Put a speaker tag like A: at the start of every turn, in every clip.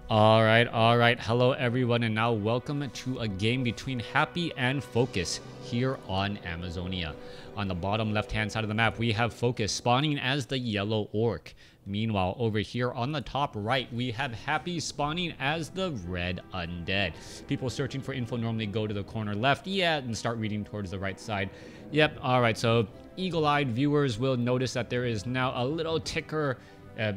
A: All right. Hello, everyone, and now welcome to a game between Happy and Focus here on Amazonia. On the bottom left-hand side of the map, we have Focus spawning as the yellow orc. Meanwhile, over here on the top right, we have Happy spawning as the red undead. People searching for info normally go to the corner left, and start reading towards the right side. Yep, all right, so eagle-eyed viewers will notice that there is now a little ticker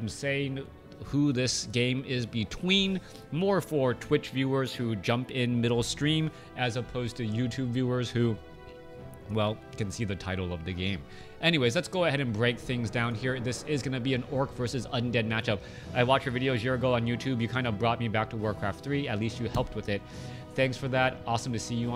A: saying who this game is between, more for Twitch viewers who jump in middle stream as opposed to YouTube viewers who, well, can see the title of the game. Anyways, let's go ahead and break things down here. This is going to be an orc versus undead matchup. I watched your videos a year ago on YouTube. You kind of brought me back to WarCraft 3. At least you helped with it. Thanks for that. Awesome to see you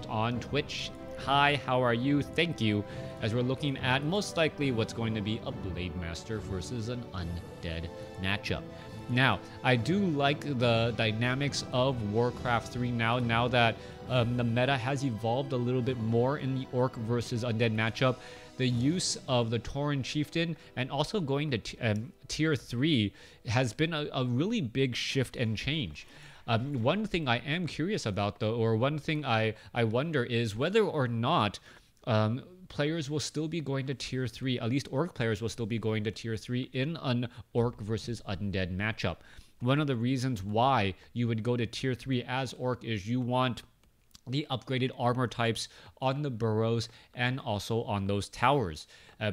A: on Twitch. Hi, how are you? Thank you. As we're looking at most likely what's going to be a Blade Master versus an undead matchup. Now, I do like the dynamics of WarCraft 3 now that the meta has evolved a little bit more in the orc versus undead matchup. The use of the Tauren Chieftain and also going to tier 3 has been a really big shift and change. One thing I am curious about, though, or one thing I wonder is whether or not players will still be going to tier 3, at least orc players will still be going to tier 3 in an orc versus undead matchup. One of the reasons why you would go to tier 3 as orc is you want the upgraded armor types on the burrows and also on those towers.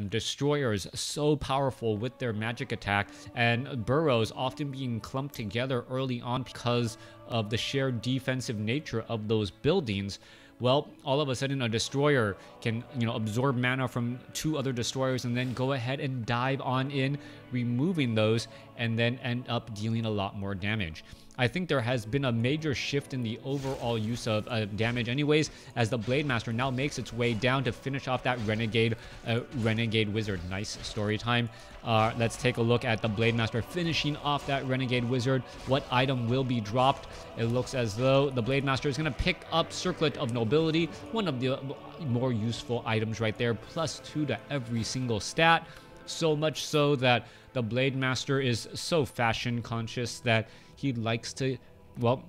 A: Destroyers so powerful with their magic attack, and burrows often being clumped together early on because of the shared defensive nature of those buildings. Well, all of a sudden a destroyer can, absorb mana from 2 other destroyers and then go ahead and dive on in, removing those, and then end up dealing a lot more damage. I think there has been a major shift in the overall use of damage anyways, as the Blade Master now makes its way down to finish off that Renegade Wizard. Nice story time. Let's take a look at the Blade Master finishing off that Renegade Wizard. What item will be dropped? It looks as though the Blade Master is going to pick up Circlet of Nobility, one of the more useful items right there, +2 to every single stat. So much so that the Blade Master is so fashion conscious that he likes to, well,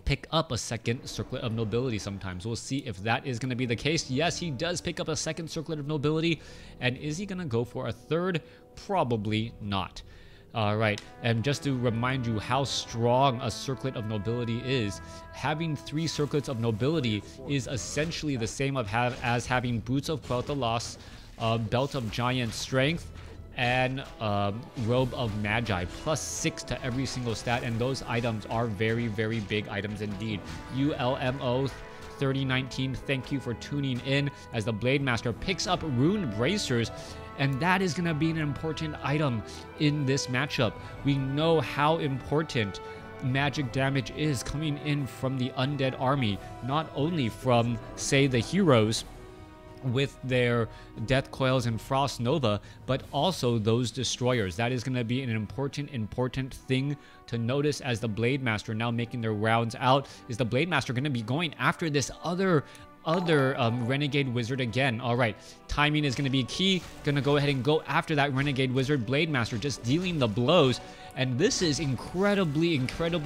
A: pick up a second Circlet of Nobility sometimes. We'll see if that is going to be the case. Yes, he does pick up a second Circlet of Nobility. And is he going to go for a third? Probably not. All right, and just to remind you how strong a Circlet of Nobility is, having 3 Circlets of Nobility is essentially the same as having Boots of Quel'Thalas, Belt of Giant Strength, and Robe of Magi, +6 to every single stat, and those items are very, very big items indeed. ULMO 3019, thank you for tuning in as the Blade Master picks up Rune Bracers, and that is going to be an important item in this matchup. We know how important magic damage is coming in from the undead army, not only from, say, the heroes with their Death Coils and Frost Nova, but also those destroyers. That is going to be an important thing to notice as the Blade Master now making their rounds out. Is the Blade Master going to be going after this other Renegade Wizard again? All right, timing is going to be key. Going to go ahead and go after that Renegade Wizard. Blade Master just dealing the blows. And this is incredibly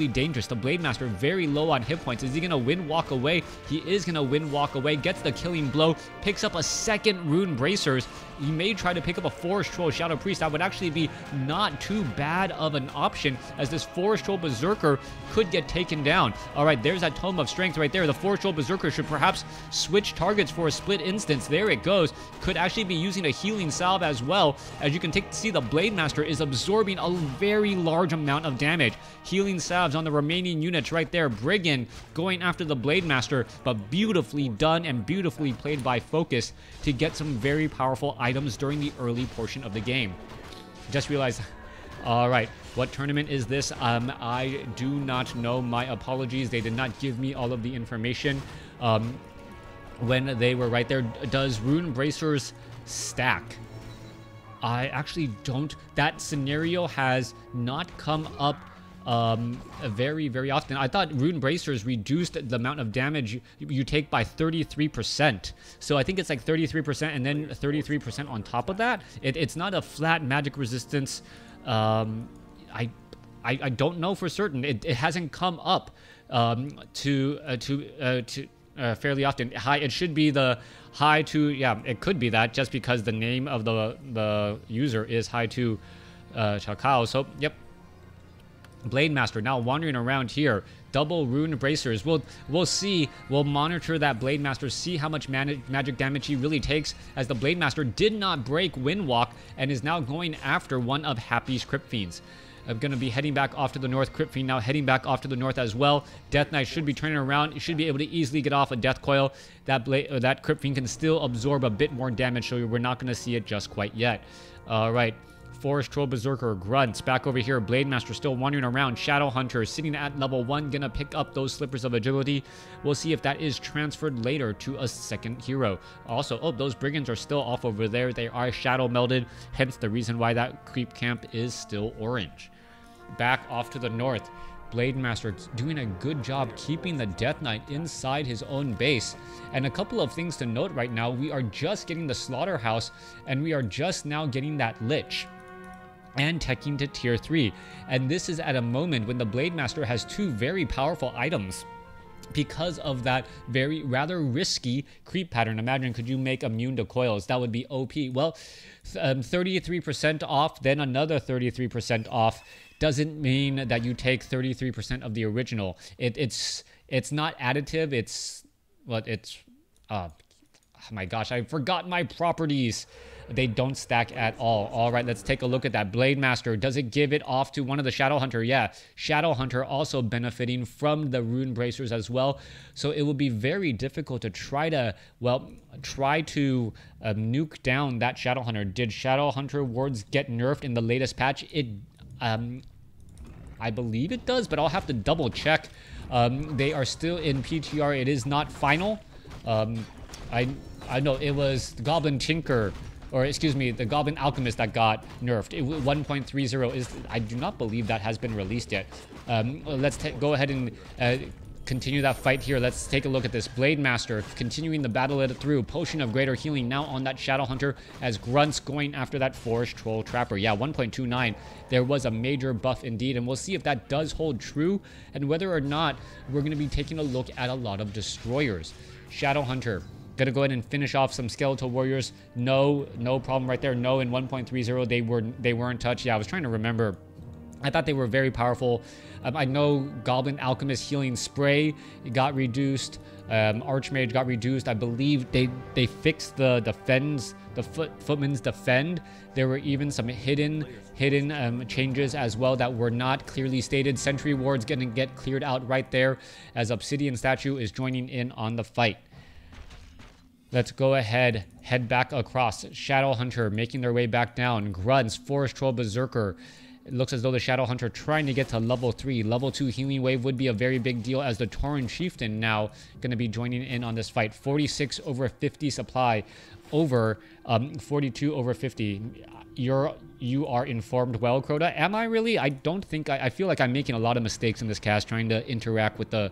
A: dangerous. The Blade Master very low on hit points. Is he going to win walk away? He is going to win walk away. Gets the killing blow. Picks up a second Rune Bracers. He may try to pick up a Forest Troll Shadow Priest. That would actually be not too bad of an option, as this Forest Troll Berserker could get taken down. All right, there's that Tome of Strength right there. The Forest Troll Berserker should perhaps switch targets for a split instance. There it goes. Could actually be using a healing salve as well. As you can see, the Blade Master is absorbing a very large amount of damage. Healing salves on the remaining units right there. Brigand going after the Blade Master, but beautifully done and beautifully played by Focus to get some very powerful items during the early portion of the game. Just realized, all right, what tournament is this? I do not know. My apologies. They did not give me all of the information when they were right there. Does Rune Bracers stack? I actually don't. That scenario has not come up very often. I thought Rune Bracers reduced the amount of damage you take by 33%. So I think it's like 33% and then 33% on top of that. It's not a flat magic resistance. I I don't know for certain. It hasn't come up fairly often. Hi, it should be the hi to, yeah, it could be that just because the name of the user is hi to Chakao. So, yep. Blade Master now wandering around here. Double rune bracers. We'll see. We'll monitor that Blade Master, see how much magic damage he really takes, as the Blade Master did not break Windwalk and is now going after one of Happy's Crypt Fiends. I'm going to be heading back off to the north. Crypt Fiend now heading back off to the north as well. Death Knight should be turning around. He should be able to easily get off a Death Coil. That Crypt Fiend can still absorb a bit more damage, so we're not going to see it just quite yet. All right. Forest Troll Berserker, Grunts, back over here. Blade Master still wandering around. Shadow Hunter sitting at level 1, gonna pick up those Slippers of Agility. We'll see if that is transferred later to a second hero. Also, oh, those Brigands are still off over there. They are shadow melded, hence the reason why that creep camp is still orange. Back off to the north. Blade Master doing a good job keeping the Death Knight inside his own base. And a couple of things to note right now. We are just getting the Slaughterhouse, and we are just now getting that Lich and teching to tier 3, and this is at a moment when the Blade Master has 2 very powerful items because of that rather risky creep pattern. Imagine, could you make immune to coils? That would be OP. Well, 33% off, then another 33% off doesn't mean that you take 33% of the original. It's not additive. It's oh my gosh, I forgot my properties. They don't stack at all. All right, let's take a look at that. Blade Master, does it give it off to one of the Shadow Hunter? Yeah, Shadow Hunter also benefiting from the rune bracers as well. So it will be very difficult to try to nuke down that Shadow Hunter. Did Shadow Hunter wards get nerfed in the latest patch? I believe it does, but I'll have to double check. They are still in PTR. It is not final. I know it was the Goblin Tinker, or excuse me, the Goblin Alchemist that got nerfed. 1.30 is, I do not believe that has been released yet. Let's go ahead and continue that fight here. Let's take a look at this. Blade Master continuing the battle it through. Potion of Greater Healing now on that Shadow Hunter, as Grunts going after that Forest Troll Trapper. Yeah, 1.29. There was a major buff indeed, and we'll see if that does hold true and whether or not we're going to be taking a look at a lot of destroyers. Shadow Hunter gonna go ahead and finish off some Skeletal Warriors. No problem right there. No, in 1.30 they weren't touched. Yeah, I was trying to remember. I thought they were very powerful. I know Goblin Alchemist Healing Spray got reduced. Archmage got reduced. I believe they fixed the defends, the Footman's Defend. There were even some hidden changes as well that were not clearly stated. Sentry Ward's gonna get cleared out right there as Obsidian Statue is joining in on the fight. Let's go ahead, head back across. Shadow Hunter making their way back down. Grunts, Forest Troll Berserker. It looks as though the Shadow Hunter trying to get to level 3. Level 2 Healing Wave would be a very big deal, as the Tauren Chieftain now going to be joining in on this fight. 46 over 50 supply over 42 over 50. You are informed well, Crota. Am I really? I don't think I feel like I'm making a lot of mistakes in this cast trying to interact with the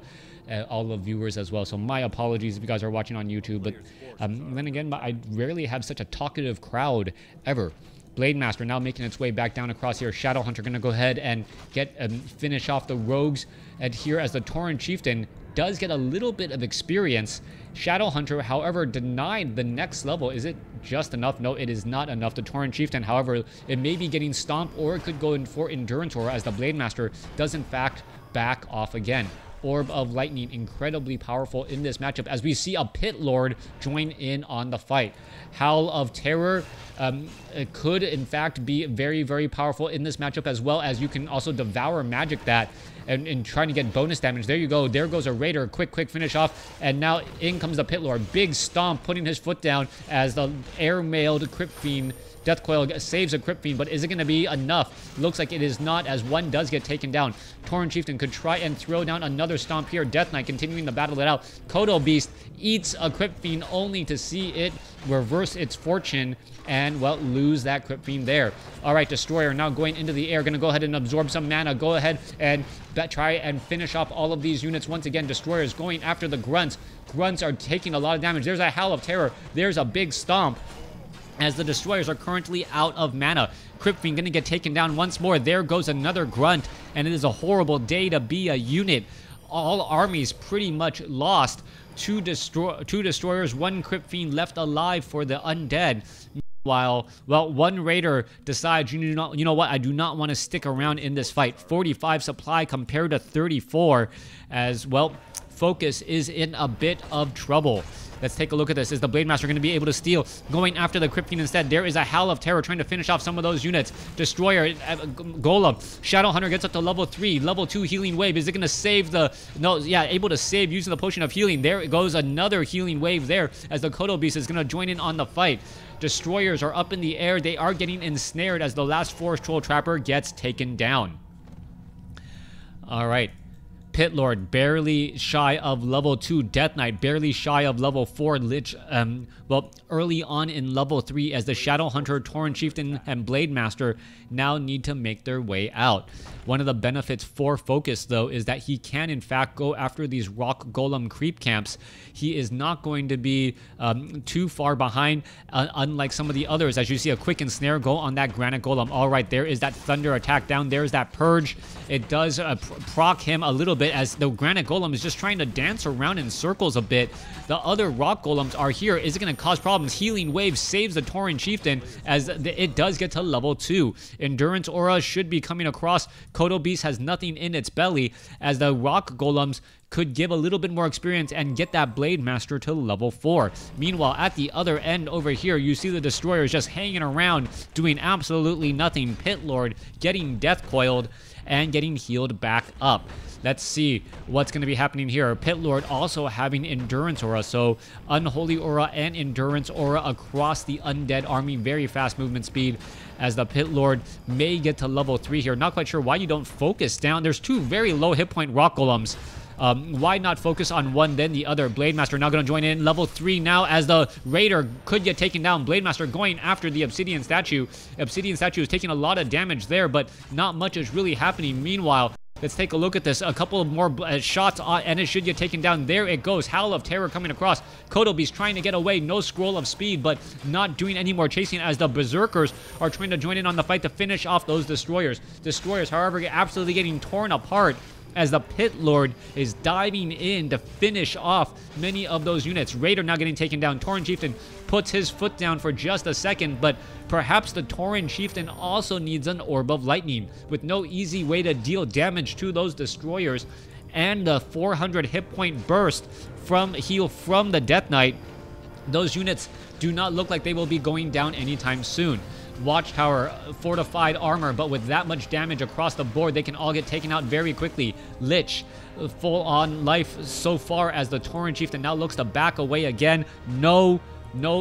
A: all the viewers as well. So my apologies if you guys are watching on YouTube. But then again, I rarely have such a talkative crowd ever. Blade Master now making its way back down across here. Shadow Hunter going to go ahead and get finish off the rogues. And here, as the Tauren Chieftain does get a little bit of experience. Shadow Hunter, however, denied the next level. Is it just enough? No, it is not enough. The Tauren Chieftain, however, it may be getting stomped, or it could go in for Endurance Aura, as the Blade Master does in fact back off again. Orb of Lightning, incredibly powerful in this matchup, as we see a Pit Lord join in on the fight. Howl of Terror it could in fact be very, very powerful in this matchup, as well as you can also Devour Magic that and trying to get bonus damage. There you go. There goes a Raider. Quick finish off. And now in comes the Pit Lord. Big stomp, putting his foot down as the air-mailed Crypt Fiend Death Coil saves a Crypt Fiend, but is it going to be enough? Looks like it is not, as one does get taken down. Tauren Chieftain could try and throw down another stomp here. Death Knight continuing the battle it out. Kodo Beast eats a Crypt Fiend, only to see it reverse its fortune and, well, lose that Crypt Fiend there. All right, Destroyer now going into the air, going to go ahead and absorb some mana. Go ahead and try and finish off all of these units. Once again, Destroyer is going after the Grunts. Grunts are taking a lot of damage. There's a Howl of Terror. There's a big stomp. as the destroyers are currently out of mana. Crypt Fiend gonna get taken down once more. There goes another grunt, and it is a horrible day to be a unit. All armies pretty much lost. Two destroyers, one Crypt Fiend left alive for the undead. While, well, one raider decides, you know what, I do not want to stick around in this fight. 45 supply compared to 34, as, well, Focus is in a bit of trouble. Let's take a look at this. Is the Blade Master going to be able to steal? Going after the Crypt Fiend instead. There is a Howl of Terror trying to finish off some of those units. Destroyer, Golem. Shadow Hunter gets up to level 3. Level 2 Healing Wave. Is it going to save the... No, yeah, able to save using the Potion of Healing. There goes another Healing Wave there as the Kodo Beast is going to join in on the fight. Destroyers are up in the air. They are getting ensnared as the last Forest Troll Trapper gets taken down. All right. Pit Lord barely shy of level 2. Death Knight barely shy of level 4. Lich, well, early on in level 3 as the Shadow Hunter, Tauren Chieftain, and Blade Master now need to make their way out. One of the benefits for Focus, though, is that he can, in fact, go after these Rock Golem creep camps. He is not going to be too far behind, unlike some of the others. As you see a quick ensnare go on that Granite Golem. All right, there is that Thunder attack down. There's that Purge. It does proc him a little bit as the Granite Golem is just trying to dance around in circles a bit. The other Rock Golems are here. Is it going to cause problems? Healing Wave saves the Tauren Chieftain as it does get to level 2. Endurance Aura should be coming across. Kodo Beast has nothing in its belly as the Rock Golems could give a little bit more experience and get that Blade Master to level 4. Meanwhile, at the other end over here, you see the Destroyers just hanging around, doing absolutely nothing. Pit Lord getting death coiled and getting healed back up. Let's see what's going to be happening here. Pit Lord also having Endurance Aura, so Unholy Aura and Endurance Aura across the Undead army. Very fast movement speed as the Pit Lord may get to level 3 here. Not quite sure why you don't focus down. There's two very low hit point Rock Golems. Why not focus on one then the other? Blade Master now going to join in. Level 3 now as the Raider could get taken down. Blade Master going after the Obsidian Statue. Obsidian Statue is taking a lot of damage there, but not much is really happening. Meanwhile, let's take a look at this. A couple of more shots and it should get taken down. There it goes. Howl of Terror coming across. Kodo Beast trying to get away. No Scroll of Speed, but not doing any more chasing as the Berserkers are trying to join in on the fight to finish off those Destroyers. Destroyers, however, absolutely getting torn apart as the Pit Lord is diving in to finish off many of those units. Raider now getting taken down. Tauren Chieftain puts his foot down for just a second, but perhaps the Tauren Chieftain also needs an Orb of Lightning. With no easy way to deal damage to those Destroyers and the 400 hit point burst from heal from the Death Knight, those units do not look like they will be going down anytime soon. Watchtower, fortified armor, but with that much damage across the board, they can all get taken out very quickly. Lich, full on life so far as the Tauren Chieftain now looks to back away again. No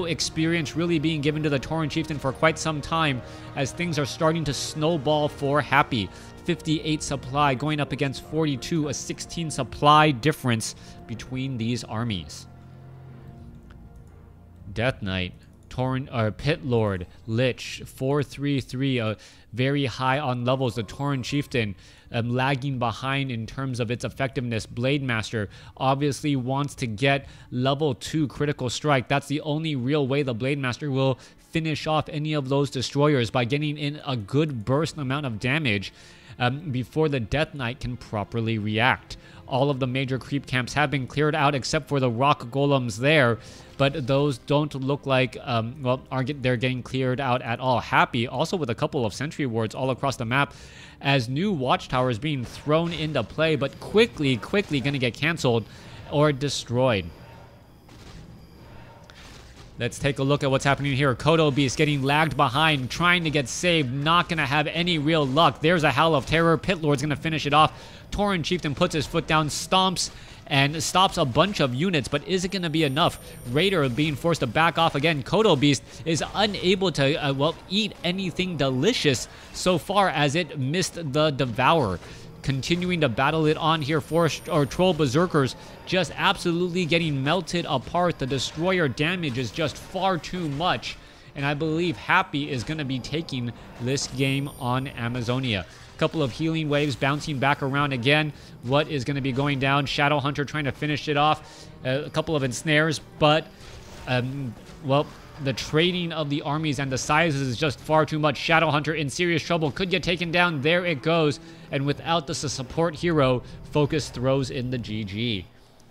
A: experience really being given to the Tauren Chieftain for quite some time as things are starting to snowball for Happy. 58 supply going up against 42, a 16 supply difference between these armies. Death Knight, Pit Lord, Lich, 433, very high on levels. The Tauren Chieftain lagging behind in terms of its effectiveness. Blade Master obviously wants to get level 2 critical strike. That's the only real way the Blade Master will finish off any of those Destroyers, by getting in a good burst amount of damage before the Death Knight can properly react. All of the major creep camps have been cleared out except for the Rock Golems there, but those don't look like, they're getting cleared out at all. Happy also with a couple of sentry wards all across the map as new watchtowers being thrown into play, but quickly going to get canceled or destroyed. Let's take a look at what's happening here. Kodo Beast getting lagged behind, trying to get saved, not going to have any real luck. There's a Howl of Terror. Pit Lord's going to finish it off. Tauren Chieftain puts his foot down, stomps, and stops a bunch of units, but is it going to be enough? Raider being forced to back off again. Kodo Beast is unable to, eat anything delicious so far as it missed the Devour. Continuing to battle it on here. Troll Berserkers just absolutely getting melted apart. The Destroyer damage is just far too much, and I believe Happy is going to be taking this game on Amazonia. Couple of healing waves bouncing back around again. What is going to be going down? Shadow Hunter trying to finish it off. A couple of ensnares, but the trading of the armies and the sizes is just far too much. Shadowhunter in serious trouble, could get taken down. There it goes. And without this a support hero, Focus throws in the GG.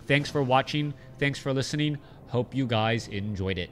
A: Thanks for watching. Thanks for listening. Hope you guys enjoyed it.